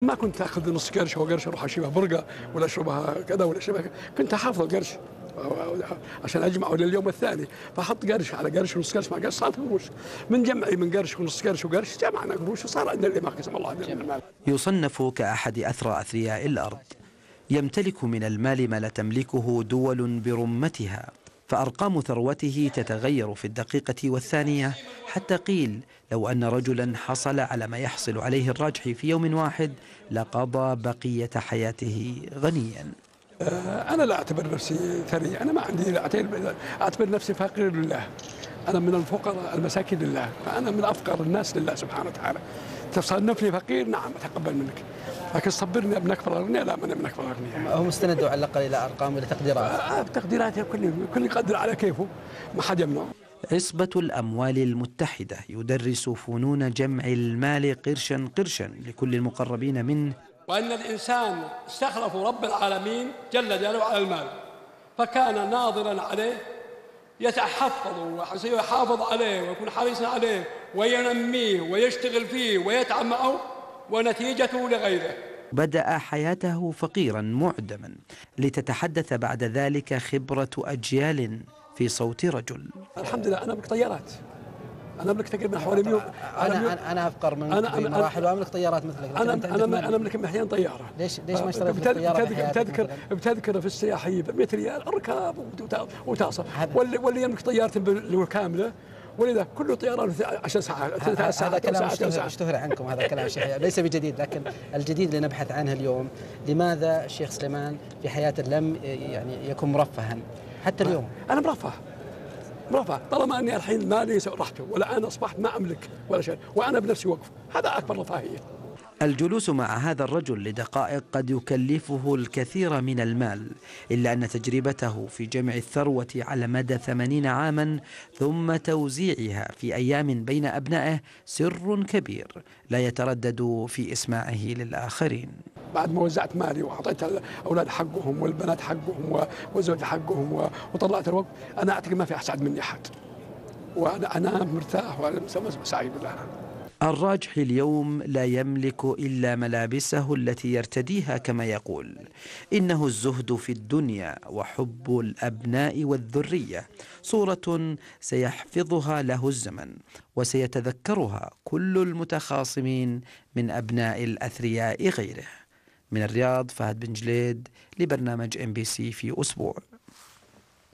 ما كنت اخذ نص قرش او قرش اروح اشربها برقه ولا اشربها كذا ولا اشربها كذا. كنت احافظ القرش عشان اجمعه لليوم الثاني، فاحط قرش على قرش ونص قرش مع قرش صارت قروش. من جمعي من قرش ونص قرش وقرش جمعنا قروش وصار عندنا اللي ما قسم الله عندنا من المال. يصنف كأحد أثرى أثرياء الأرض، يمتلك من المال ما لا تملكه دول برمتها، فأرقام ثروته تتغير في الدقيقة والثانية، حتى قيل لو أن رجلا حصل على ما يحصل عليه الراجحي في يوم واحد لقضى بقية حياته غنيا. أنا لا أعتبر نفسي ثري، أنا ما عندي، أعتبر نفسي فقير لله. أنا من الفقراء المساكين لله، فأنا من أفقر الناس لله سبحانه وتعالى. تصنفني فقير، نعم أتقبل منك، لكن صبرني ابن أكبر أغنياء، لا من ابن أكبر أغنياء. هم استندوا على الأقل إلى أرقام وإلى تقديرات. تقديرات كل يقدر على كيفه، ما حد يمنع. عصبة الأموال المتحدة يدرس فنون جمع المال قرشا قرشا لكل المقربين منه، وأن الإنسان استخلف رب العالمين جل جلاله على المال، فكان ناظرا عليه يحافظ عليه ويكون حريصا عليه وينميه ويشتغل فيه ويتعب معه، ونتيجته لغيره. بدأ حياته فقيرا معدما، لتتحدث بعد ذلك خبرة أجيال في صوت رجل. الحمد لله أنا أملك طيارات، أنا أملك تقريبا حوالي 100. أنا أفقر من في مراحل وأملك طيارات مثلك. أنا أملك محيان طيارة. ليش ما اشتريت طيارة؟ بتذكر في السياحية ب 100 ريال الركاب وتاصل، واللي يملك طيارة كاملة، ولذا كل طيران 10 ساعات 3 ساعات. هذا كلام اشتهر عنكم، هذا كلام شيخ ليس بجديد، لكن الجديد اللي نبحث عنه اليوم، لماذا الشيخ سليمان في حياته لم يعني يكون مرفها حتى اليوم؟ أنا مرفه طالما أني الحين مالي راحته، ولا أنا أصبحت ما أملك ولا شيء وأنا بنفسي وقف، هذا أكبر رفاهية. الجلوس مع هذا الرجل لدقائق قد يكلفه الكثير من المال، إلا أن تجربته في جمع الثروة على مدى 80 عاما ثم توزيعها في أيام بين أبنائه سر كبير لا يتردد في إسماعه للآخرين. بعد ما وزعت مالي وأعطيت الأولاد حقهم والبنات حقهم والزوج حقهم وطلعت الوقت، أنا أعتقد ما في أسعد مني أحد، وأنا مرتاح وأنا سعيد بالله. الراجحي اليوم لا يملك إلا ملابسه التي يرتديها كما يقول، إنه الزهد في الدنيا وحب الأبناء والذرية، صورة سيحفظها له الزمن وسيتذكرها كل المتخاصمين من أبناء الأثرياء غيره. من الرياض، فهد بن جليد لبرنامج MBC في أسبوع.